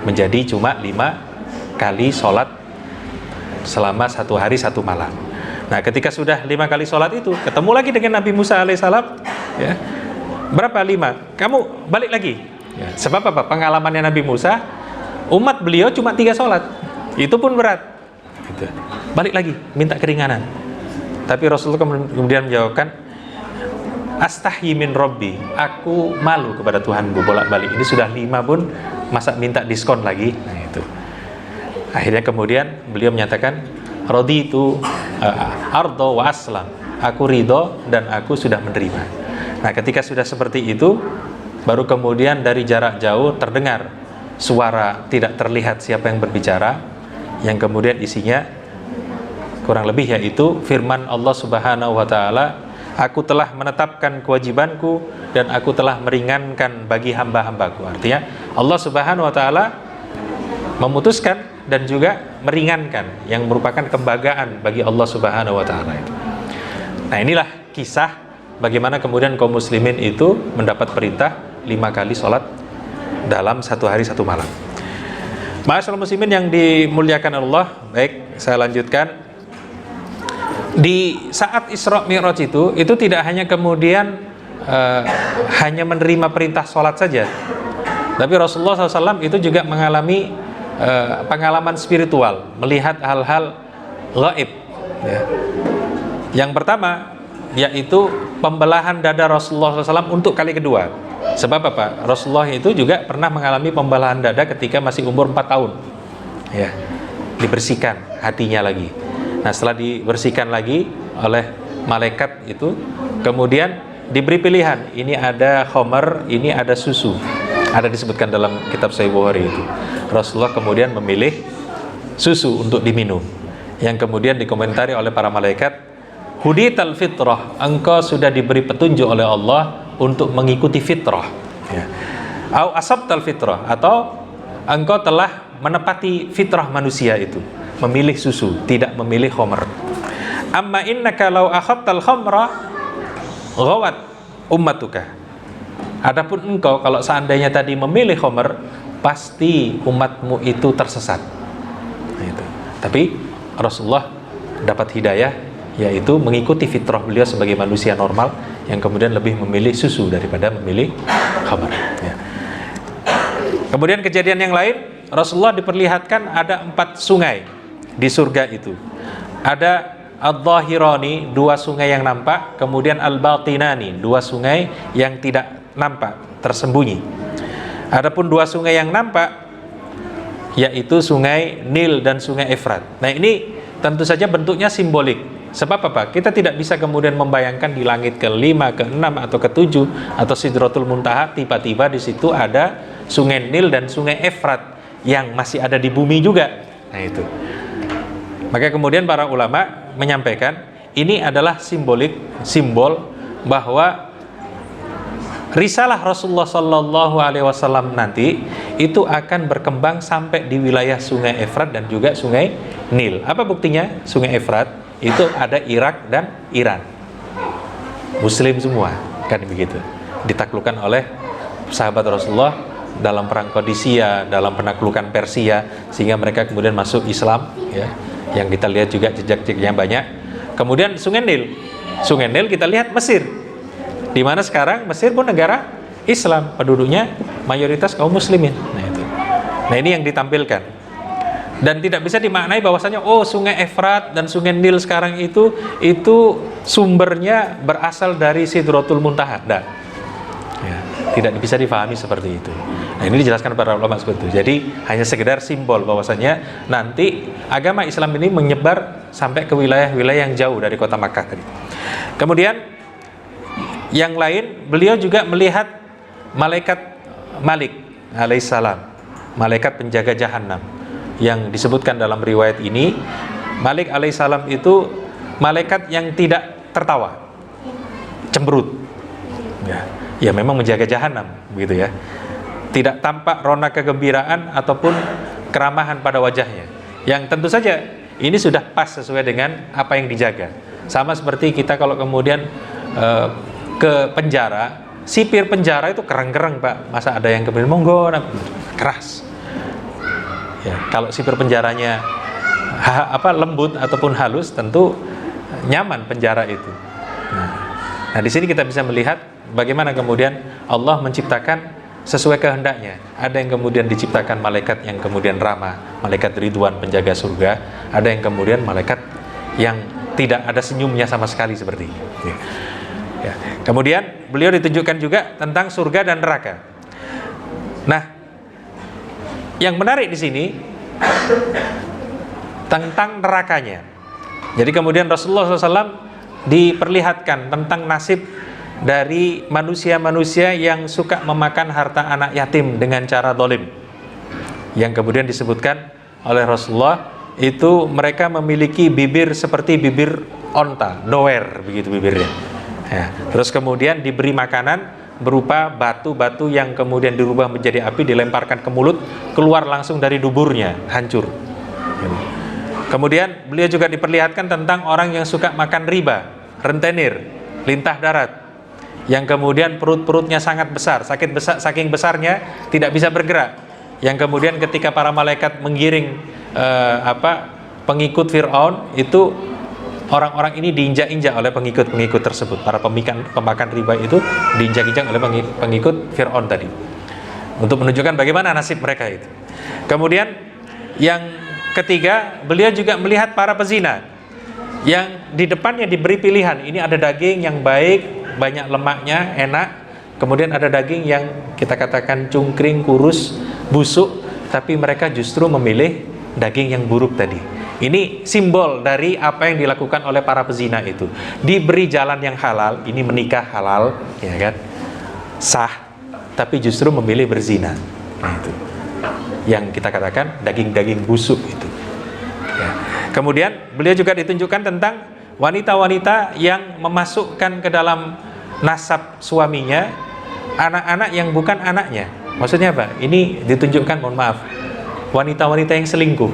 Speaker 1: menjadi cuma 5 kali sholat selama 1 hari 1 malam. Nah, ketika sudah 5 kali sholat itu, ketemu lagi dengan Nabi Musa alaihissalam, ya, berapa? 5, kamu balik lagi, ya. Sebab apa? Pengalamannya Nabi Musa, umat beliau cuma 3 sholat, itu pun berat gitu. Balik lagi, minta keringanan. Tapi Rasulullah kemudian menjawabkan, astahyi min Rabbi, aku malu kepada Tuhanku bolak-balik. Ini sudah 5 pun masa minta diskon lagi. Nah itu. Akhirnya kemudian beliau menyatakan, raditu ardo wa aslam, aku ridho dan aku sudah menerima. Nah, ketika sudah seperti itu, baru kemudian dari jarak jauh terdengar suara tidak terlihat siapa yang berbicara, yang kemudian isinya kurang lebih yaitu firman Allah Subhanahu wa taala, aku telah menetapkan kewajibanku dan aku telah meringankan bagi hamba-hambaku. Artinya Allah Subhanahu wa taala memutuskan dan juga meringankan, yang merupakan kebanggaan bagi Allah Subhanahu wa taala itu. Nah, inilah kisah bagaimana kemudian kaum muslimin itu mendapat perintah 5 kali sholat dalam 1 hari 1 malam. Ma'asyiral muslimin yang dimuliakan Allah, baik, saya lanjutkan. Di saat Isra Mi'raj itu tidak hanya kemudian hanya menerima perintah sholat saja, tapi Rasulullah SAW itu juga mengalami pengalaman spiritual, melihat hal-hal gaib, ya. Yang pertama yaitu pembelahan dada Rasulullah SAW untuk kali kedua. Sebab apa? Rasulullah itu juga pernah mengalami pembelahan dada ketika masih umur 4 tahun, ya. Dibersihkan hatinya lagi. Nah, setelah dibersihkan lagi oleh malaikat itu, kemudian diberi pilihan, ini ada khamar, ini ada susu. Ada disebutkan dalam kitab Sahih Bukhari itu. Rasulullah kemudian memilih susu untuk diminum. Yang kemudian dikomentari oleh para malaikat, hudital fitrah, engkau sudah diberi petunjuk oleh Allah untuk mengikuti fitrah. Ya. Au asabtal fitrah, atau engkau telah menepati fitrah manusia itu, memilih susu, tidak memilih khamr. Amma innaka law akhadtal khamra ghawat ummatuka. Adapun engkau kalau seandainya tadi memilih khamr, pasti umatmu itu tersesat. Nah, itu. Tapi Rasulullah dapat hidayah, yaitu mengikuti fitrah beliau sebagai manusia normal yang kemudian lebih memilih susu daripada memilih khamr. Ya. Kemudian kejadian yang lain, Rasulullah diperlihatkan ada 4 sungai di surga itu. Ada Al-Dhahirani, 2 sungai yang nampak, kemudian Al-Batinani, 2 sungai yang tidak nampak, tersembunyi. Adapun 2 sungai yang nampak, yaitu sungai Nil dan sungai Efrat. Nah, ini tentu saja bentuknya simbolik. Sebab apa? Kita tidak bisa kemudian membayangkan di langit ke-5, ke-6 atau ke-7 atau Sidratul Muntaha tiba-tiba di situ ada sungai Nil dan sungai Efrat yang masih ada di bumi juga. Nah, itu. Maka kemudian para ulama menyampaikan ini adalah simbol bahwa risalah Rasulullah Sallallahu Alaihi Wasallam nanti itu akan berkembang sampai di wilayah sungai Efrat dan juga sungai Nil. Apa buktinya? Sungai Efrat itu ada Irak dan Iran, Muslim semua, kan begitu. Ditaklukkan oleh sahabat Rasulullah dalam perang Qadisiyah, dalam penaklukan Persia, sehingga mereka kemudian masuk Islam, ya. Yang kita lihat juga jejak-jejaknya banyak. Kemudian Sungai Nil kita lihat Mesir, di mana sekarang Mesir pun negara Islam, penduduknya mayoritas kaum muslimin. Nah, itu. Nah, ini yang ditampilkan. Dan tidak bisa dimaknai bahwasanya Sungai Efrat dan Sungai Nil sekarang itu sumbernya berasal dari Sidratul Muntaha. Nah, ya, tidak bisa difahami seperti itu. Nah, ini dijelaskan para ulama seperti itu. Jadi hanya sekedar simbol bahwasanya nanti agama Islam ini menyebar sampai ke wilayah-wilayah yang jauh dari kota Makkah tadi. Kemudian yang lain, beliau juga melihat malaikat Malik alaihissalam, malaikat penjaga jahanam, yang disebutkan dalam riwayat ini Malik alaihissalam itu malaikat yang tidak tertawa, cemberut, ya memang menjaga jahanam begitu ya. Tidak tampak rona kegembiraan ataupun keramahan pada wajahnya, yang tentu saja ini sudah pas sesuai dengan apa yang dijaga. Sama seperti kita kalau kemudian ke penjara, sipir penjara itu kereng-kereng Pak, masa ada yang kemudian monggo, keras ya. Kalau sipir penjaranya lembut ataupun halus, tentu nyaman penjara itu. Nah, di sini kita bisa melihat bagaimana kemudian Allah menciptakan sesuai kehendaknya. Ada yang kemudian diciptakan malaikat yang kemudian ramah, malaikat Ridwan penjaga surga. Ada yang kemudian malaikat yang tidak ada senyumnya sama sekali seperti ini. Ya. Kemudian beliau ditunjukkan juga tentang surga dan neraka. Nah, yang menarik di sini tentang nerakanya. Jadi kemudian Rasulullah SAW diperlihatkan tentang nasib dari manusia-manusia yang suka memakan harta anak yatim dengan cara zalim. Yang kemudian disebutkan oleh Rasulullah itu mereka memiliki bibir seperti bibir onta, doer begitu bibirnya. Ya. Terus kemudian diberi makanan berupa batu-batu yang kemudian dirubah menjadi api, dilemparkan ke mulut, keluar langsung dari duburnya, hancur. Kemudian beliau juga diperlihatkan tentang orang yang suka makan riba, rentenir, lintah darat, yang kemudian perut-perutnya sangat besar, saking besarnya tidak bisa bergerak, yang kemudian ketika para malaikat menggiring pengikut Fir'aun itu, orang-orang ini diinjak-injak oleh pengikut-pengikut tersebut. Para pemakan riba itu diinjak-injak oleh pengikut Fir'aun tadi, untuk menunjukkan bagaimana nasib mereka itu. Kemudian yang ketiga, beliau juga melihat para pezina yang di depannya diberi pilihan. Ini ada daging yang baik, banyak lemaknya, enak. Kemudian ada daging yang kita katakan cungkring, kurus, busuk, tapi mereka justru memilih daging yang buruk tadi. Ini simbol dari apa yang dilakukan oleh para pezina itu. Diberi jalan yang halal, ini menikah halal, ya kan, sah, tapi justru memilih berzina. Nah, itu yang kita katakan daging-daging busuk itu. Kemudian beliau juga ditunjukkan tentang wanita-wanita yang memasukkan ke dalam nasab suaminya anak-anak yang bukan anaknya. Maksudnya apa? Ini ditunjukkan, mohon maaf, wanita-wanita yang selingkuh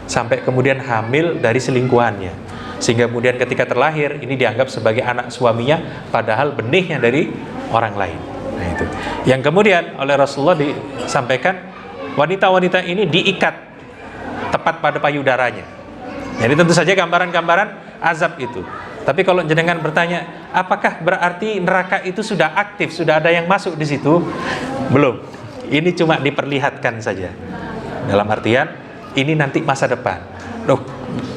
Speaker 1: sampai kemudian hamil dari selingkuhannya, sehingga kemudian ketika terlahir ini dianggap sebagai anak suaminya padahal benihnya dari orang lain. Nah itu yang kemudian oleh Rasulullah disampaikan, wanita-wanita ini diikat tepat pada payudaranya. Jadi tentu saja gambaran-gambaran azab itu. Tapi kalau jenengan bertanya, apakah berarti neraka itu sudah aktif, sudah ada yang masuk di situ? Belum. Ini cuma diperlihatkan saja. Dalam artian ini nanti masa depan. Loh,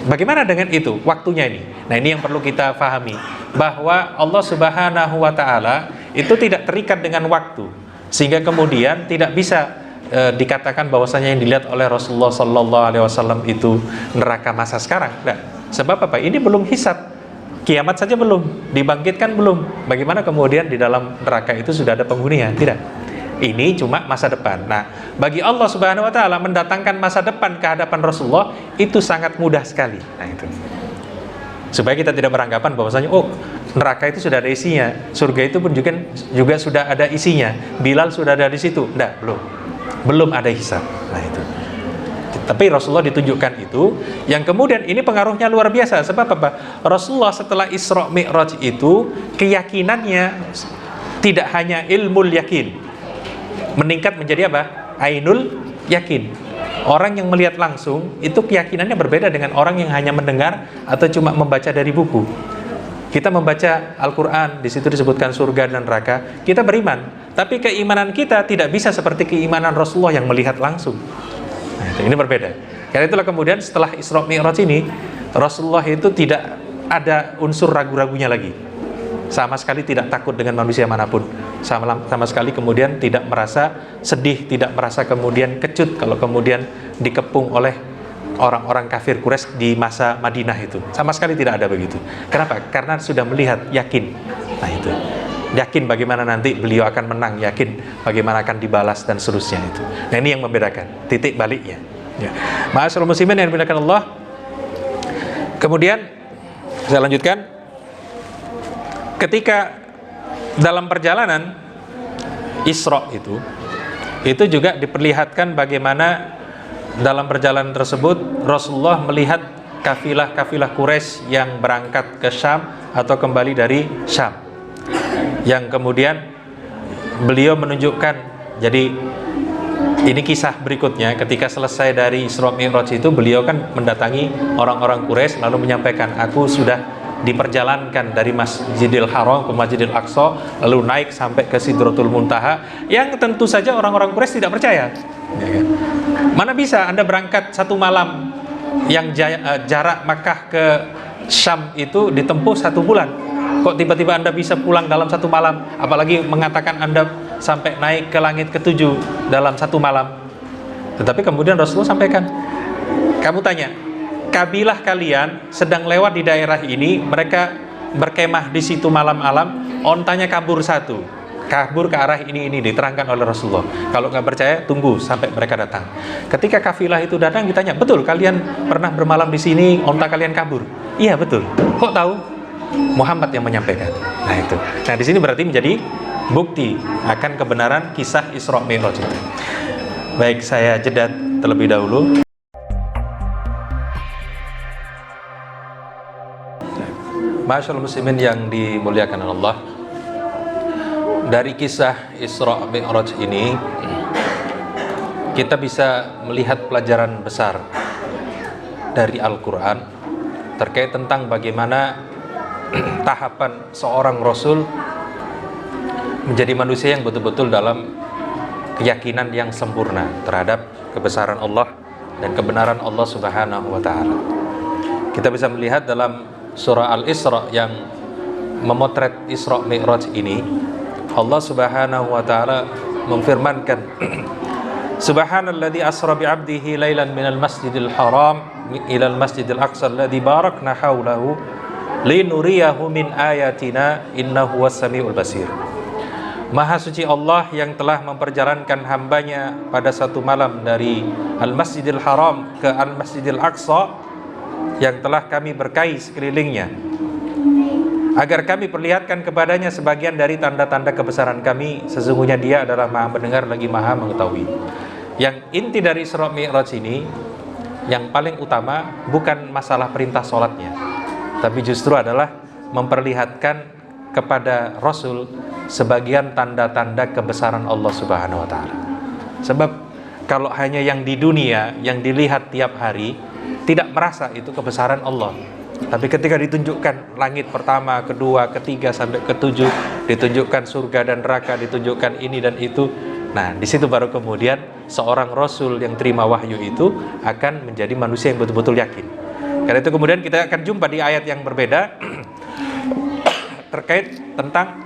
Speaker 1: bagaimana dengan itu? Waktunya ini. Nah, ini yang perlu kita pahami, bahwa Allah Subhanahu wa taala itu tidak terikat dengan waktu, sehingga kemudian tidak bisa dikatakan bahwasanya yang dilihat oleh Rasulullah sallallahu alaihi wasallam itu neraka masa sekarang. Nah, sebab apa? Ini belum hisab. Kiamat saja belum, dibangkitkan belum. Bagaimana kemudian di dalam neraka itu sudah ada penghuninya? Tidak. Ini cuma masa depan. Nah, bagi Allah Subhanahu wa taala mendatangkan masa depan ke hadapan Rasulullah itu sangat mudah sekali. Nah, itu. Supaya kita tidak beranggapan bahwasanya neraka itu sudah ada isinya, surga itu pun juga sudah ada isinya, Bilal sudah ada di situ. Enggak, belum ada hisab. Nah itu. Tapi Rasulullah ditunjukkan itu, yang kemudian ini pengaruhnya luar biasa. Sebab apa? Rasulullah setelah Isra Mi'raj itu keyakinannya tidak hanya ilmul yakin, meningkat menjadi apa? Ainul yakin. Orang yang melihat langsung itu keyakinannya berbeda dengan orang yang hanya mendengar atau cuma membaca dari buku. Kita membaca Al-Quran, di situ disebutkan surga dan neraka, kita beriman. Tapi keimanan kita tidak bisa seperti keimanan Rasulullah yang melihat langsung. Nah, ini berbeda. Karena itulah kemudian setelah Isra Mi'raj ini, Rasulullah itu tidak ada unsur ragu-ragunya lagi. Sama sekali tidak takut dengan manusia manapun. Sama sekali kemudian tidak merasa sedih, tidak merasa kemudian kecut kalau kemudian dikepung oleh orang-orang kafir Quraisy di masa Madinah itu. Sama sekali tidak ada begitu. Kenapa? Karena sudah melihat, yakin. Nah itu. Yakin bagaimana nanti beliau akan menang, yakin bagaimana akan dibalas dan seterusnya itu. Nah ini yang membedakan, titik baliknya. Ya. Ma'asyiral muslimin yang dimuliakan Allah. Kemudian saya lanjutkan. Ketika dalam perjalanan Isra itu juga diperlihatkan bagaimana dalam perjalanan tersebut Rasulullah melihat kafilah-kafilah Quraisy yang berangkat ke Syam atau kembali dari Syam, yang kemudian beliau menunjukkan. Jadi ini kisah berikutnya, ketika selesai dari Isra Mi'raj itu beliau kan mendatangi orang-orang Quraisy lalu menyampaikan, aku sudah diperjalankan dari Masjidil Haram ke Masjidil Aqsa, lalu naik sampai ke Sidratul Muntaha, yang tentu saja orang-orang Quraisy tidak percaya. Ya kan? Mana bisa Anda berangkat satu malam, yang jarak Makkah ke Syam itu ditempuh 1 bulan, kok tiba-tiba Anda bisa pulang dalam 1 malam, apalagi mengatakan Anda sampai naik ke langit ke-7 dalam 1 malam. Tetapi kemudian Rasulullah sampaikan, kamu tanya, kabilah kalian sedang lewat di daerah ini, mereka berkemah di situ malam-malam, ontanya kabur ke arah ini, diterangkan oleh Rasulullah. Kalau nggak percaya, tunggu sampai mereka datang. Ketika kafilah itu datang, ditanya, betul kalian pernah bermalam di sini, onta kalian kabur? Iya betul. Kok tahu? Muhammad yang menyampaikan. Nah itu. Nah di sini berarti menjadi bukti akan kebenaran kisah Isra Mi'raj itu. Baik, saya jeda terlebih dahulu. Masyaallah muslimin yang dimuliakan Allah, dari kisah Isra Mi'raj ini kita bisa melihat pelajaran besar dari Al-Quran terkait tentang bagaimana tahapan seorang Rasul menjadi manusia yang betul-betul dalam keyakinan yang sempurna terhadap kebesaran Allah dan kebenaran Allah Subhanahu wa ta'ala. Kita bisa melihat dalam surah Al-Isra yang memotret Isra Mi'raj ini, Allah Subhanahu wa ta'ala memfirmankan, Subhanalladzi asra bi'abdihi lailan minal masjidil haram ilal masjidil aqsa alladzi barakna haulahu linuriyahu min ayatina innahu was-sami'ul basir. Maha suci Allah yang telah memperjalankan hambanya pada satu malam dari Al-Masjidil Haram ke Al-Masjidil Aqsa yang telah kami berkahi sekelilingnya, agar kami perlihatkan kepadanya sebagian dari tanda-tanda kebesaran kami. Sesungguhnya Dia adalah Maha mendengar lagi Maha mengetahui. Yang inti dari Isra Mi'raj ini, yang paling utama bukan masalah perintah sholatnya, tapi justru adalah memperlihatkan kepada Rasul sebagian tanda-tanda kebesaran Allah Subhanahu wa Ta'ala. Sebab kalau hanya yang di dunia, yang dilihat tiap hari, tidak merasa itu kebesaran Allah. Tapi ketika ditunjukkan langit pertama, kedua, ketiga sampai ketujuh, ditunjukkan surga dan neraka, ditunjukkan ini dan itu, nah di situ baru kemudian seorang Rasul yang terima wahyu itu akan menjadi manusia yang betul-betul yakin. Karena itu kemudian kita akan jumpa di ayat yang berbeda terkait tentang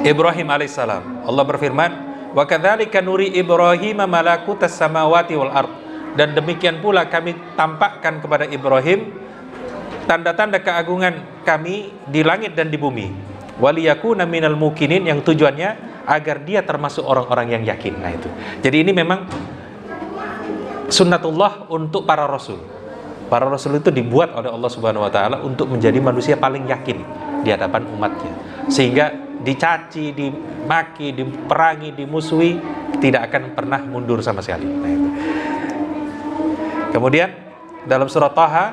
Speaker 1: Ibrahim alaihissalam. Allah berfirman, wa kadzalika nuri Ibrahim malakutas samawati wal ard. Dan demikian pula kami tampakkan kepada Ibrahim tanda-tanda keagungan kami di langit dan di bumi. Waliyakuna minal mukinin, yang tujuannya agar dia termasuk orang-orang yang yakin. Nah itu. Jadi ini memang sunnatullah untuk para rasul. Para rasul itu dibuat oleh Allah Subhanahu wa Ta'ala untuk menjadi manusia paling yakin di hadapan umatnya, sehingga dicaci, dimaki, diperangi, dimusuhi, tidak akan pernah mundur sama sekali. Nah, itu. Kemudian dalam surah Taha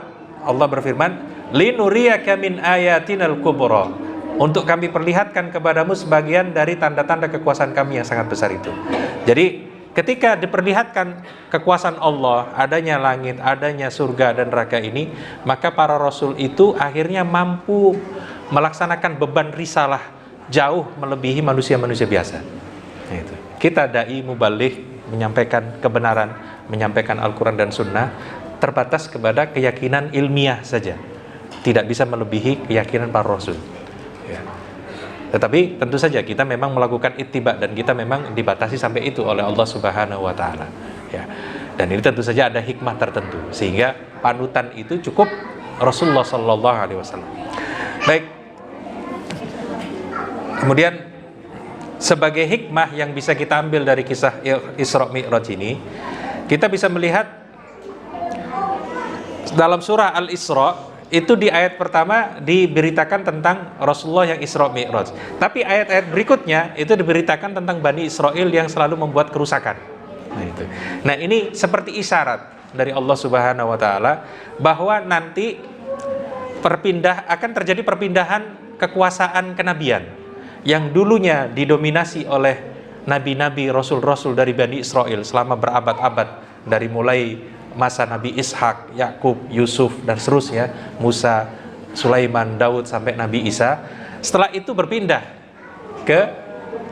Speaker 1: Allah berfirman, linuriyaka min ayatinal kubra, untuk kami perlihatkan kepadamu sebagian dari tanda-tanda kekuasaan kami yang sangat besar itu. Jadi ketika diperlihatkan kekuasaan Allah, adanya langit, adanya surga dan neraka ini, maka para rasul itu akhirnya mampu melaksanakan beban risalah jauh melebihi manusia-manusia biasa. Nah, itu. Kita dai mubaligh, menyampaikan kebenaran, menyampaikan Al-Quran dan Sunnah, terbatas kepada keyakinan ilmiah saja, tidak bisa melebihi keyakinan para rasul. Ya. Tetapi tentu saja kita memang melakukan ittiba, dan kita memang dibatasi sampai itu oleh Allah Subhanahu wa Ta'ala. Ya. Dan ini tentu saja ada hikmah tertentu, sehingga panutan itu cukup Rasulullah Sallallahu Alaihi Wasallam. Baik. Kemudian sebagai hikmah yang bisa kita ambil dari kisah Isra Mi'raj ini, kita bisa melihat dalam surah Al-Isra itu di ayat pertama diberitakan tentang Rasulullah yang Isra Mi'raj. Tapi ayat-ayat berikutnya itu diberitakan tentang Bani Israel yang selalu membuat kerusakan. Nah ini seperti isyarat dari Allah Subhanahu wa Ta'ala bahwa nanti akan terjadi perpindahan kekuasaan kenabian yang dulunya didominasi oleh nabi-nabi, rasul-rasul dari Bani Israel selama berabad-abad, dari mulai masa Nabi Ishak, Yakub, Yusuf dan seterusnya, Musa, Sulaiman, Daud sampai Nabi Isa. Setelah itu berpindah ke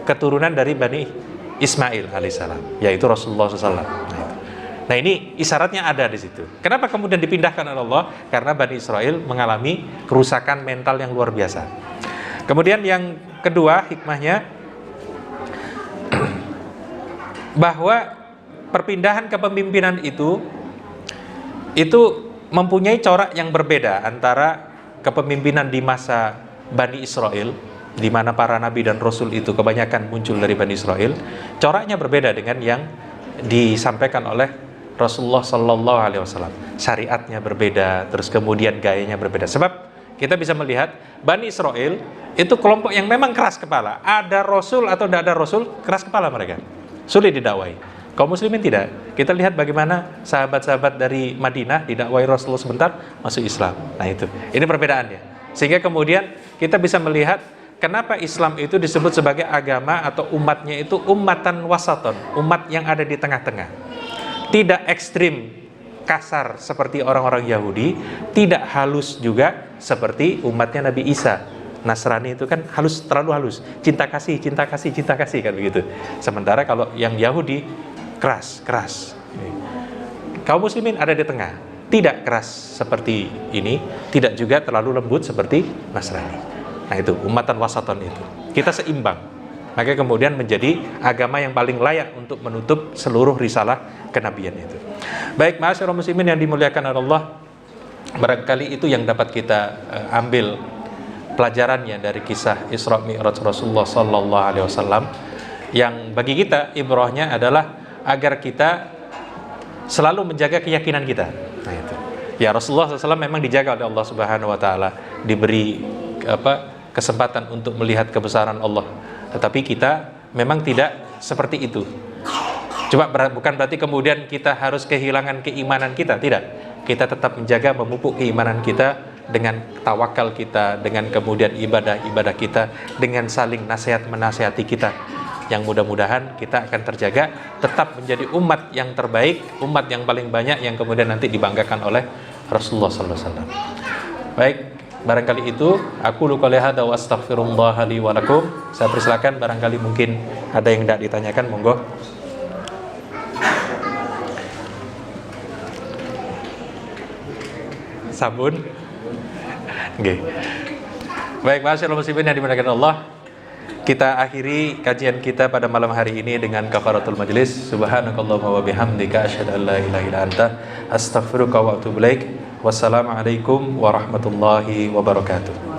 Speaker 1: keturunan dari Bani Ismail alaihissalam, yaitu Rasulullah SAW. Nah ini isyaratnya ada di situ. Kenapa kemudian dipindahkan oleh Allah? Karena Bani Israel mengalami kerusakan mental yang luar biasa. Kemudian yang kedua hikmahnya, bahwa perpindahan kepemimpinan itu mempunyai corak yang berbeda antara kepemimpinan di masa Bani Israel, di mana para nabi dan rasul itu kebanyakan muncul dari Bani Israel. Coraknya berbeda dengan yang disampaikan oleh Rasulullah Sallallahu Alaihi Wasallam. Syariatnya berbeda, terus kemudian gayanya berbeda. Sebab kita bisa melihat Bani Israel itu kelompok yang memang keras kepala. Ada rasul atau tidak ada rasul, keras kepala mereka, sulit didakwai. Kaum muslimin tidak. Kita lihat bagaimana sahabat-sahabat dari Madinah didakwai Rasulullah sebentar masuk Islam. Nah itu, ini perbedaannya. Sehingga kemudian kita bisa melihat kenapa Islam itu disebut sebagai agama atau umatnya itu ummatan wasaton, umat yang ada di tengah-tengah. Tidak ekstrim kasar seperti orang-orang Yahudi, tidak halus juga seperti umatnya Nabi Isa. Nasrani itu kan halus, terlalu halus, cinta kasih kan begitu. Sementara kalau yang Yahudi keras. Kaum muslimin ada di tengah, tidak keras seperti ini, tidak juga terlalu lembut seperti Nasrani. Nah itu ummatan wasaton itu. Kita seimbang. Maka kemudian menjadi agama yang paling layak untuk menutup seluruh risalah kenabian itu. Baik, ma'asyiral muslimin yang dimuliakan oleh Allah, barangkali itu yang dapat kita ambil pelajarannya dari kisah Isra Mi'raj Rasulullah Sallallahu Alaihi Wasallam, yang bagi kita ibrahnya adalah agar kita selalu menjaga keyakinan kita. Nah itu. Ya, Rasulullah SAW memang dijaga oleh Allah Subhanahu wa taala, diberi kesempatan untuk melihat kebesaran Allah. Tetapi kita memang tidak seperti itu. Coba bukan berarti kemudian kita harus kehilangan keimanan kita, tidak. Kita tetap menjaga, memupuk keimanan kita dengan tawakal kita, dengan kemudian ibadah-ibadah kita, dengan saling nasihat menasihati kita. Yang mudah-mudahan kita akan terjaga, tetap menjadi umat yang terbaik, umat yang paling banyak yang kemudian nanti dibanggakan oleh Rasulullah SAW. Baik, barangkali itu aku qouli hadza wa astaghfirullah li wa lakum. Saya persilakan, barangkali mungkin ada yang tidak ditanyakan, monggo. Sabun. Oke. Baik, masyaallah muslimin yang dimuliakan Allah. Kita akhiri kajian kita pada malam hari ini dengan kafaratul majlis. Subhanakallahumma wa bihamdika asyhadu an la ilaha illa anta astaghfiruka wa atubu ilaik. Wassalamualaikum warahmatullahi wabarakatuh.